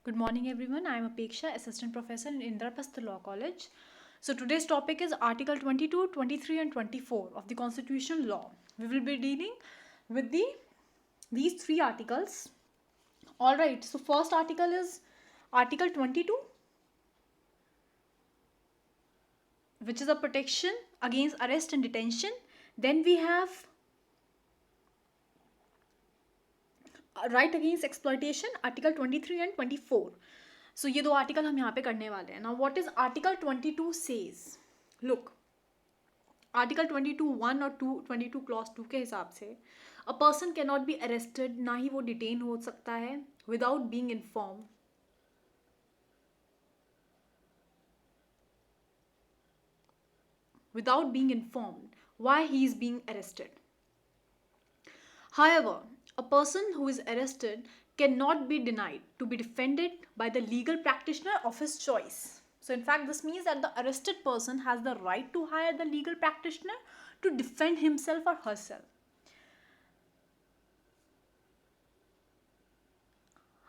Good morning, everyone. I am Apeksha, Assistant Professor in Indraprastha Law College. So, today's topic is Article 22, 23, and 24 of the Constitutional Law. We will be dealing with these three articles. All right. So, first article is Article 22, which is a protection against arrest and detention. Then we have right against exploitation article 23 and 24. सो ये दो article हम यहाँ पे करने वाले हैं. Now what is article 22 says. Look, article 22(1) और 22 clause 2 के हिसाब से a person can not be arrested, ना ही वो डिटेन हो सकता है without being inform why he is being arrested. However, a person who is arrested cannot be denied to be defended by the legal practitioner of his choice. So, in fact, this means that the arrested person has the right to hire the legal practitioner to defend himself or herself.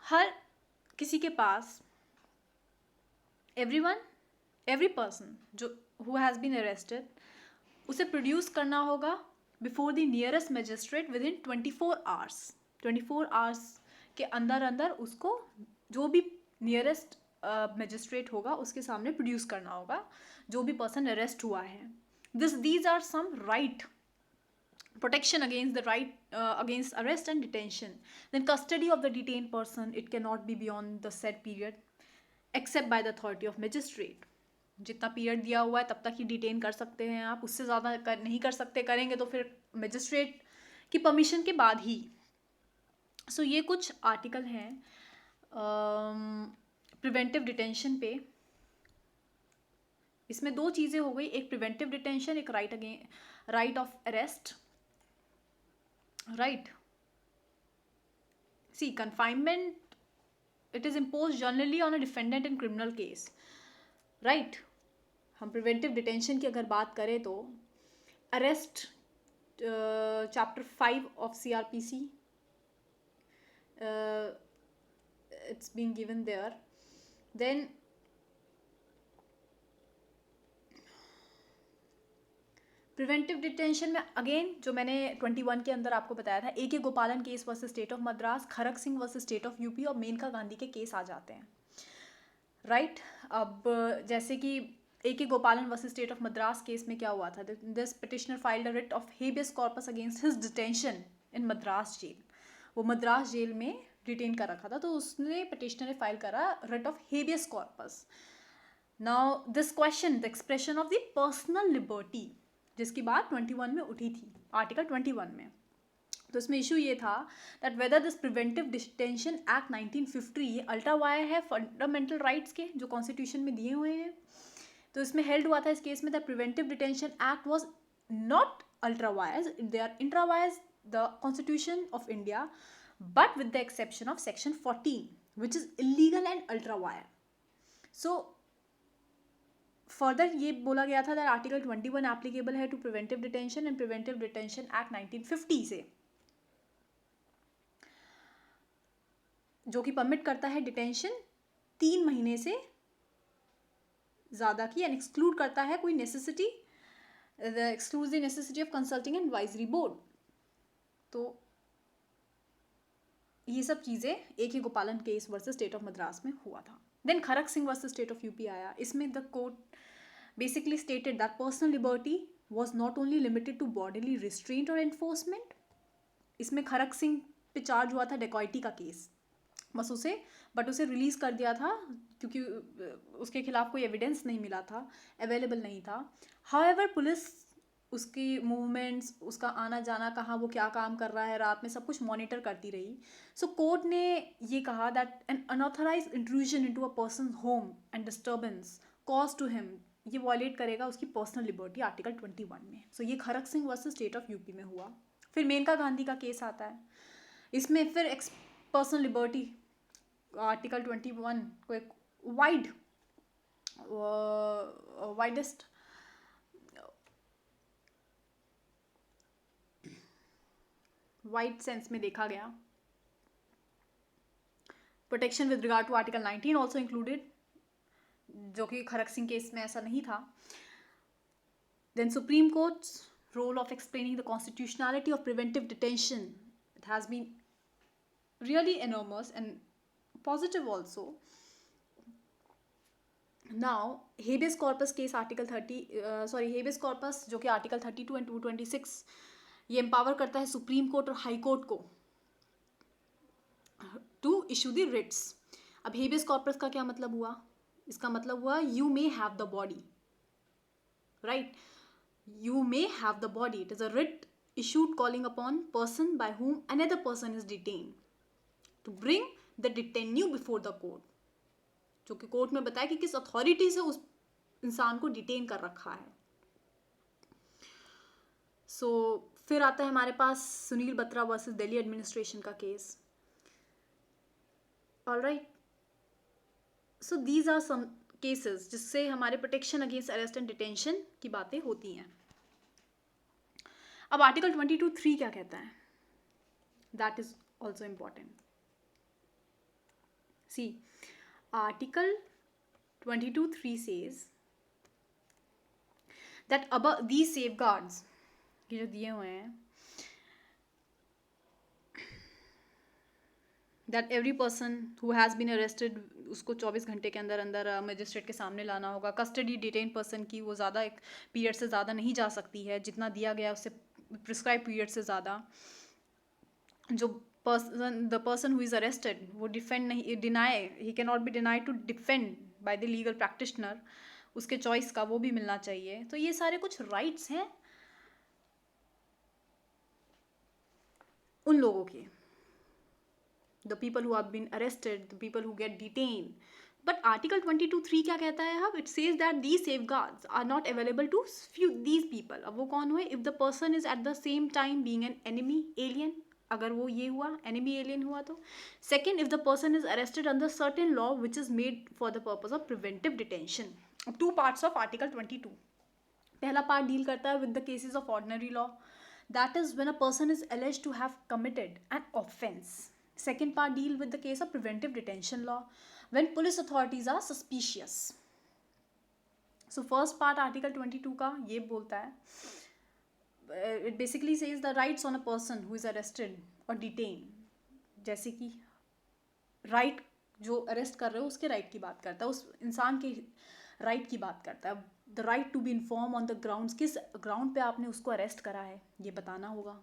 हर किसी के पास every person जो who has been arrested उसे produce करना होगा before the nearest magistrate with in 24 hours. 24 hours के अंदर उसको जो भी नियरेस्ट मजिस्ट्रेट होगा उसके सामने प्रोड्यूस करना होगा जो भी पर्सन अरेस्ट हुआ है. These are some right protection against the right against arrest and detention. Then custody of the detained person, it cannot be beyond the said period except by the authority of magistrate. जितना period दिया हुआ है तब तक ही detain कर सकते हैं आप, उससे ज़्यादा नहीं कर सकते. करेंगे तो फिर मजिस्ट्रेट की परमिशन के बाद ही. सो ये कुछ आर्टिकल हैं प्रिवेंटिव डिटेंशन पे. इसमें दो चीज़ें हो गई, एक प्रिवेंटिव डिटेंशन, एक right of arrest. Right, see confinement it is imposed generally on a defendant in criminal case. Right, हम प्रिवेंटिव डिटेंशन की अगर बात करें तो arrest chapter 5 of CRPC it's being given there. Then preventive detention में again जो मैंने 21 के अंदर आपको बताया था, AK Gopalan case versus state of Madras, Kharak Singh versus state of UP और मेनका गांधी के केस आ जाते हैं. राइट, अब जैसे कि AK Gopalan versus state of Madras case में क्या हुआ था, this petitioner filed a writ of habeas corpus against his detention in Madras jail. वो मद्रास जेल में डिटेन कर रखा था तो उसने पिटिशनर ने फाइल करा writ of habeas corpus. Now this question the expression of the personal liberty जिसकी बात 21 में उठी थी, आर्टिकल 21 में. तो इसमें इशू ये था that whether this preventive detention act 1950 ये अल्ट्रा वायर है फंडामेंटल राइट्स के जो कॉन्स्टिट्यूशन में दिए हुए हैं. तो इसमें हेल्ड हुआ था इस केस में that preventive detention act was not ultra vires, they are intra vires the constitution of India but with the exception of section 14 which is illegal and ultra vires. So further ये बोला गया था that article 21 applicable है to preventive detention and preventive detention act 1950 से, जो कि permit करता है डिटेंशन 3 महीने से ज़्यादा की एंड एक्सक्लूड करता है कोई necessity, exclude the necessity of consulting and advisory board. तो ये सब चीज़ें AK Gopalan case versus state of Madras में हुआ था. Then Kharak Singh versus state of UP आया. इसमें the court basically stated that personal liberty was not only limited to bodily restraint or enforcement. इसमें खरक सिंह पे चार्ज हुआ था डेकॉइटी का केस, बस उसे रिलीज कर दिया था क्योंकि उसके खिलाफ कोई एविडेंस नहीं मिला था, अवेलेबल नहीं था. हाउएवर पुलिस उसकी मूवमेंट्स, उसका आना जाना, कहाँ वो क्या काम कर रहा है रात में, सब कुछ मॉनिटर करती रही. सो कोर्ट ने ये कहा that an unauthorised intrusion into a person home and disturbance cause to him ये वॉयलेट करेगा उसकी पर्सनल लिबर्टी आर्टिकल 21 में. सो ये Kharak Singh versus state of UP में हुआ. फिर मेनका गांधी का केस आता है. इसमें फिर पर्सनल लिबर्टी आर्टिकल 21 को एक वाइडेस्ट वाइड सेंस में देखा गया. Protection with regard to article 19 also included, जो कि खरक सिंह केस में ऐसा नहीं था. Then supreme court's role of explaining the constitutionality of preventive detention, it has been really enormous and positive also. Now habeas corpus case article 30 habeas corpus जो कि article 32 and 226 ये empower करता है सुप्रीम कोर्ट और high court को to issue the writs. अब habeas corpus का क्या मतलब हुआ? इसका मतलब हुआ you may have the body, right? You may have the body. It is a writ issued calling upon person by whom another person is detained to bring the detainee before the court. जो कि court में बताया कि किस authority से उस इंसान को डिटेन कर रखा है. सो फिर आता है हमारे पास सुनील बत्रा वर्सेस दिल्ली एडमिनिस्ट्रेशन का case. Alright, so these are some cases जिससे हमारे protection against arrest and detention की बातें होती हैं. अब आर्टिकल 22(3) क्या कहता है? That is also important. See, article 22(3) says that above these safeguards, ये जो दिए हुए हैं, that every person who has been arrested उसको 24 घंटे के अंदर अंदर मजिस्ट्रेट के सामने लाना होगा. कस्टडी डिटेन पर्सन की वो ज़्यादा एक पीरियड से ज़्यादा नहीं जा सकती है, जितना दिया गया उससे प्रिस्क्राइब पीरियड से ज़्यादा. जो the person who is arrested वो डिफेंड नहीं, deny, he can not be denied to defend by the legal practitioner, उसके चॉइस का वो भी मिलना चाहिए. तो ये सारे कुछ राइट्स हैं उन लोगों के, the people who have been arrested, the people who get detained. But Article 22(3) क्या कहता है? अब it says that these safeguards are not available to these people. अब वो कौन हुए? If the person is at the same time being an enemy alien, अगर वो ये हुआ enemy alien हुआ तो. Second, if the person is arrested under certain law which is made for the purpose of preventive detention. अब 2 parts of Article 22. पहला part deal करता है with the cases of ordinary law. That is when a person is alleged to have committed an offence. Second part deal with the case of preventive detention law when police authorities are suspicious. So first part article 22 का ये बोलता है, it basically says the rights on a person who is arrested or detained. जैसे कि right जो arrest कर रहे हो उसके राइट की बात करता है, उस इंसान के राइट की बात करता है. The right to be inform on the grounds, किस ग्राउंड पे आपने उसको अरेस्ट करा है ये बताना होगा.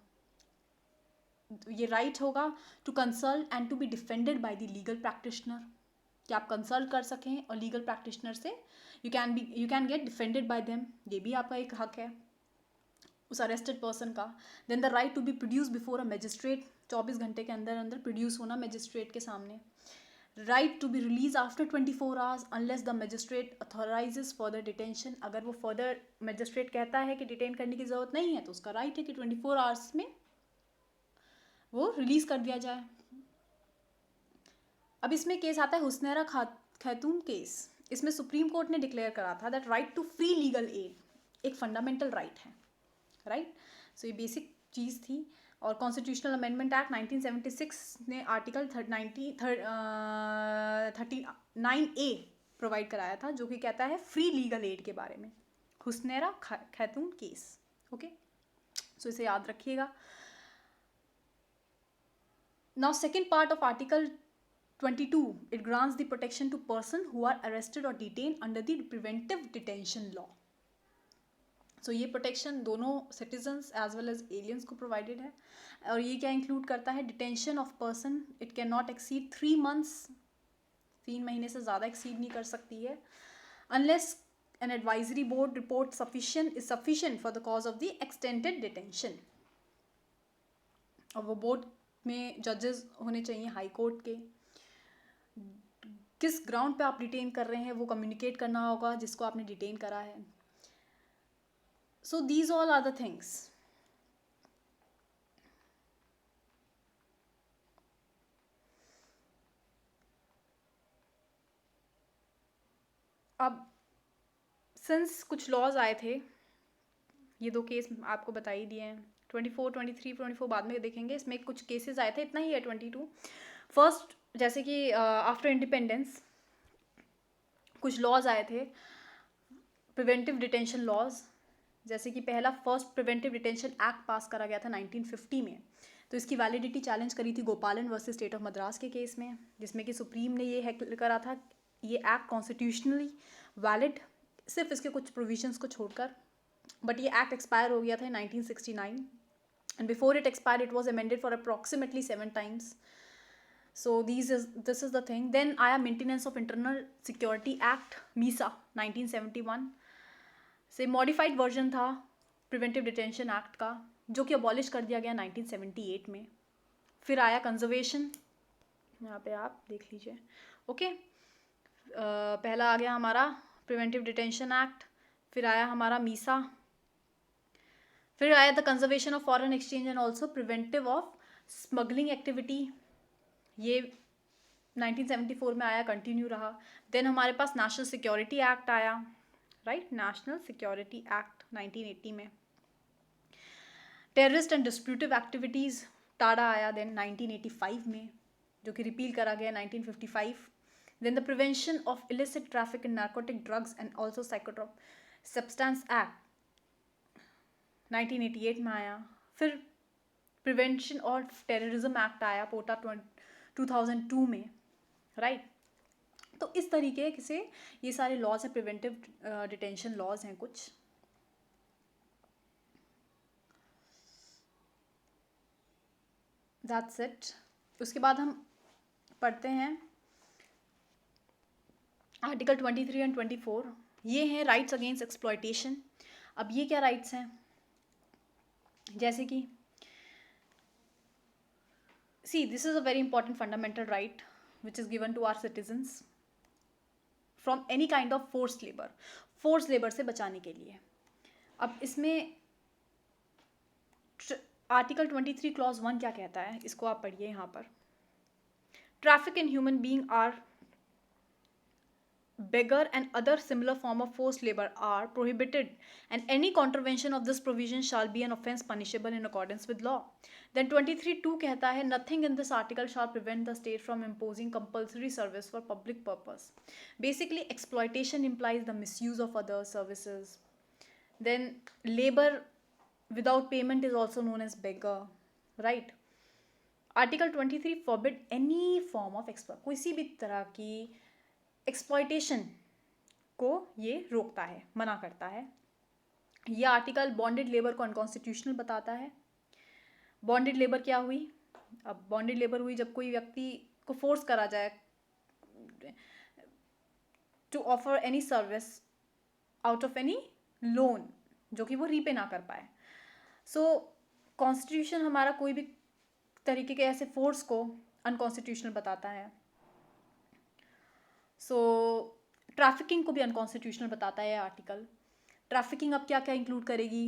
ये राइट होगा to consult and to be defended by the legal practitioner, कि आप कंसल्ट कर सकें और लीगल प्रैक्टिशनर से you can get defended by them, ये भी आपका एक हक है उस अरेस्टेड पर्सन का. Then the right to be produce before a magistrate, 24 घंटे के अंदर अंदर प्रोड्यूस होना मजिस्ट्रेट के सामने. Right to be release after 24 hours unless the magistrate authorises further detention. अगर वो फर्दर मजिस्ट्रेट कहता है कि डिटेन करने की ज़रूरत नहीं है तो उसका राइट है कि 24 आवर्स में वो रिलीज कर दिया जाए. अब इसमें केस आता है हुस्नैरा खातून केस. इसमें सुप्रीम कोर्ट ने डिक्लेयर करा था that right to free legal aid एक फंडामेंटल राइट है, राइट. सो ये बेसिक चीज़ थी. और कॉन्स्टिट्यूशनल अमेंडमेंट एक्ट 1976 ने आर्टिकल 39A प्रोवाइड कराया था जो कि कहता है फ्री लीगल एड के बारे में, हुस्नैरा खातून केस. ओके, सो इसे याद रखिएगा. Now second part of Article 22, it grants the protection to person who are arrested or detained under the preventive detention law. So ये protection दोनों citizens as well as aliens को provided है. और ये क्या include करता है? Detention of person, it cannot exceed 3 months, 3 महीने से ज़्यादा exceed नहीं कर सकती है, unless an advisory board report is sufficient for the cause of the extended detention. और वो बोर्ड में जजेस होने चाहिए हाई कोर्ट के. किस ग्राउंड पे आप डिटेन कर रहे हैं वो कम्युनिकेट करना होगा जिसको आपने डिटेन करा है. So these all are the things. अब सिंस कुछ लॉज आए थे, ये 2 केस आपको बता ही दिए हैं. 24, 23, 24 बाद में देखेंगे. इसमें कुछ केसेस आए थे, इतना ही है 22. फर्स्ट जैसे कि आफ्टर इंडिपेंडेंस कुछ लॉज आए थे, प्रिवेंटिव डिटेंशन लॉज, जैसे कि पहला फर्स्ट प्रिवेंटिव डिटेंशन एक्ट पास करा गया था 1950 में। तो इसकी वैलिडिटी चैलेंज करी थी गोपालन वर्सेस स्टेट ऑफ मद्रास के केस में, जिसमें कि सुप्रीम ने ये करा था ये एक्ट कॉन्स्टिट्यूशनली वैलिड, सिर्फ इसके कुछ प्रोविजंस को छोड़कर। बट ये एक्ट एक्सपायर हो गया था 1969 and before it expire it was amended for approximately 7 times. So this is the thing. Then आया Maintenance of Internal Security Act MISA 1971 से मॉडिफाइड वर्जन था प्रिवेंटिव डिटेंशन एक्ट का, जो कि अबॉलिश कर दिया गया 1978 में। फिर आया कंजर्वेशन, यहाँ पे आप देख लीजिए। ओके, पहला आ गया हमारा प्रिवेंटिव डिटेंशन एक्ट, फिर आया हमारा मीसा, फिर आया the conservation of foreign exchange and also preventive of smuggling activity, ये 1974 में आया, कंटिन्यू रहा। देन हमारे पास नेशनल सिक्योरिटी एक्ट आया, राइट, नेशनल सिक्योरिटी एक्ट 1980 में। टेररिस्ट एंड डिस्प्यूटिव एक्टिविटीज़ टाडा आया देन 1985 में, जो कि रिपील करा गया 1955। Then the prevention of illicit traffic in narcotic drugs and also psychotropic substance act 1988 में आया। फिर प्रिवेंशन ऑफ टेररिज्म एक्ट आया पोटा 2002 में, राइट। तो इस तरीके से ये सारे लॉज हैं, प्रिवेंटिव डिटेंशन लॉज हैं कुछ। That's it. उसके बाद हम पढ़ते हैं आर्टिकल 23 एंड 24, ये हैं राइट्स अगेंस्ट एक्सप्लॉयटेशन। अब ये क्या राइट्स हैं, जैसे कि see this is a very important fundamental right which is given to our citizens from any kind of forced labor से बचाने के लिए। अब इसमें आर्टिकल 23 क्लॉज 1 क्या कहता है, इसको आप पढ़िए यहाँ पर। Traffic in human being or beggar and other similar form of forced labor are prohibited, and any contravention of this provision shall be an offence punishable in accordance with law. Then 23(2) कहता है nothing in this article shall prevent the state from imposing compulsory service for public purpose. Basically exploitation implies the misuse of other services. Then labor without payment is also known as beggar, right? Article 23 forbid any form of किसी भी तरह की exploitation को ये रोकता है, मना करता है। यह आर्टिकल बॉन्डेड लेबर को अनकॉन्स्टिट्यूशनल बताता है। बॉन्डेड लेबर क्या हुई, अब बॉन्डेड लेबर हुई जब कोई व्यक्ति को फोर्स करा जाए to offer any service out of any loan, जो कि वो रीपे ना कर पाए। सो कॉन्स्टिट्यूशन हमारा कोई भी तरीके के ऐसे फोर्स को अनकॉन्स्टिट्यूशनल बताता है। सो ट्रैफिकिंग को भी अनकॉन्स्टिट्यूशनल बताता है आर्टिकल। ट्रैफिकिंग अब क्या क्या इंक्लूड करेगी,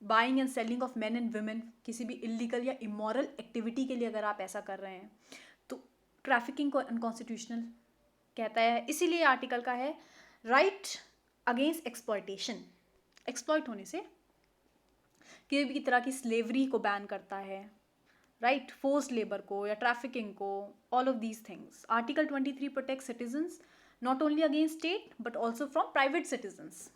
buying and selling of main and women, किसी भी इलीगल या इमोरल एक्टिविटी के लिए अगर आप ऐसा कर रहे हैं तो ट्रैफिकिंग को अनकॉन्स्टिट्यूशनल कहता है। इसीलिए आर्टिकल का है राइट अगेंस्ट एक्सप्लॉयटेशन, एक्सप्लॉयट होने से, किसी भी तरह की स्लेवरी को बैन करता है, राइट, फोर्स्ड लेबर को या ट्रैफिकिंग को, all of these things. Article 23 protect citizens not only against state but also from private citizens.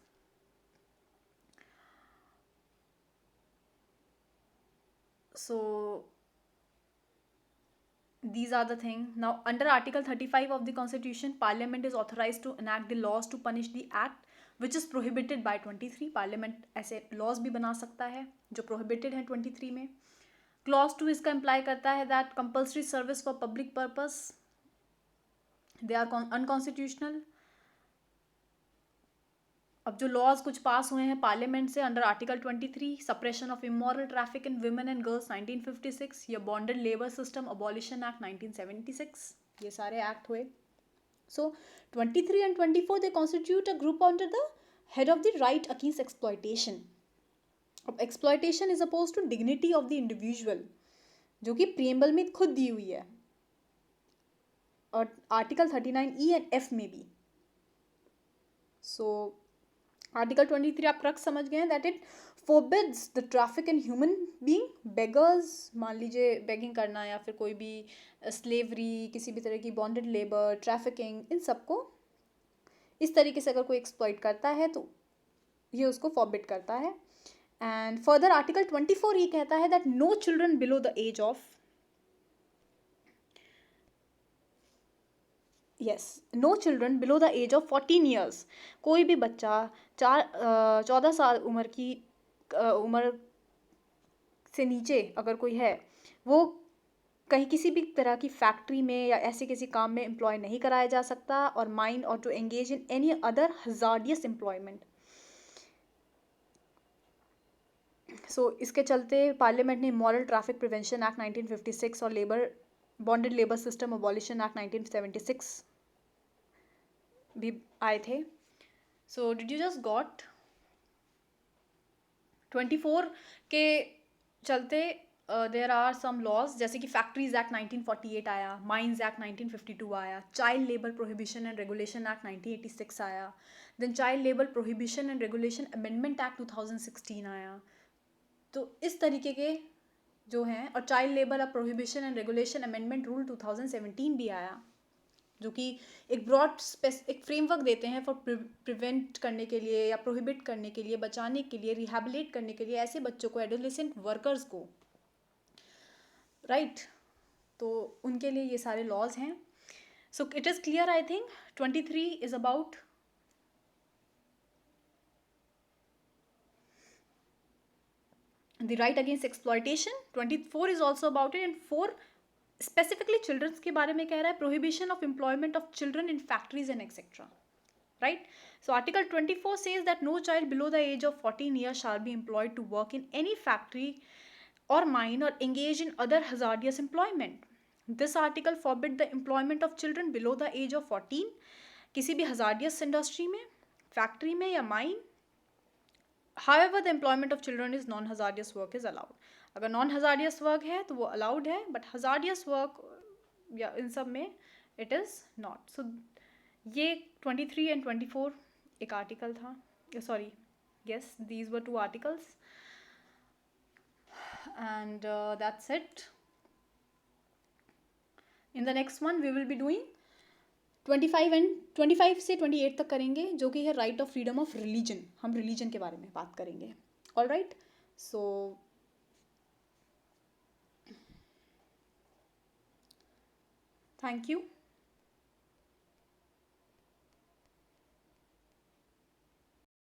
So these are the thing. Now under article 35 of the constitution, parliament is authorized to enact the laws to punish the act which is prohibited by 23. parliament ऐसे laws भी बना सकता है जो prohibited है 23 में। Clause 2 इसका imply करता है that compulsory service for public purpose they are unconstitutional. अब जो लॉज कुछ पास हुए हैं पार्लियामेंट से under article 23, suppression of immoral traffic in women and girls 1956, या bonded labour system abolition act 1976, ये सारे एक्ट हुए। So 23 and 24 they constitute a group under the head of the right against exploitation. अब exploitation is oppose to dignity of the individual, जो कि preamble में खुद दी हुई है और आर्टिकल 39 ई एंड एफ में भी। सो आर्टिकल 23 आप क्रक्स समझ गए हैं, that it forbids the traffic in human being, beggars, मान लीजिए बेगिंग करना या फिर कोई भी स्लेवरी, किसी भी तरह की बॉन्डेड लेबर, ट्रैफिकिंग, इन सबको इस तरीके से अगर कोई एक्सप्लॉइट करता है तो ये उसको फॉरबिड करता है. एंड फर्दर आर्टिकल 24 ये कहता है that no children below the age of, yes, no children below the age of 14 years, कोई भी बच्चा 14 साल उम्र की उम्र से नीचे अगर कोई है, वो कहीं किसी भी तरह की फैक्ट्री में या ऐसे किसी काम में एम्प्लॉय नहीं कराया जा सकता, और माइंड और to engage in any other hazardous employment. So इसके चलते पार्लियामेंट ने मॉरल ट्रैफिक प्रिवेंशन एक्ट 1956 और labour bonded labour system abolition act 1976 भी आए थे. So did you just got 24 के चलते देर आर सम लॉज, जैसे कि फैक्ट्रीज एक्ट 1948 आया, माइंस एक्ट 1952 आया, child labour prohibition and regulation act 1986 आया, then child labour prohibition and regulation amendment act 2016 आया. तो इस तरीके के जो हैं, और child labour prohibition and regulation amendment rule 2017 भी आया, जो कि एक ब्रॉड एक फ्रेमवर्क देते हैं फॉर प्रिवेंट करने के लिए या प्रोहिबिट करने के लिए, बचाने के लिए, रिहेबिलिट करने के लिए ऐसे बच्चों को, एडोलेसेंट वर्कर्स को, राइट. तो उनके लिए ये सारे लॉज हैं. So it is clear, I think 23 is about the right against exploitation, 24 is also about it, and 4 specifically children's के बारे में कह रहा है, prohibition of employment of children in factories and etc. Right? So article 24 says that no child below the age of 14 years shall be employed to work in any factory or mine or engage in other hazardous employment. This article forbid the employment of children below the age of 14 किसी भी hazardous industry में, factory में या mine. However, the employment of children is non-hazardous work is allowed. अगर non-hazardous work है तो वो allowed है, but hazardous work या इन सब में it is not. So ये 23 and 24 एक article था. Sorry, yes, these were 2 articles. And that's it. In the next one, we will be doing 25 से 28 तक करेंगे, जो कि है right of freedom of religion. हम रिलीजन के बारे में बात करेंगे. All right, so thank you.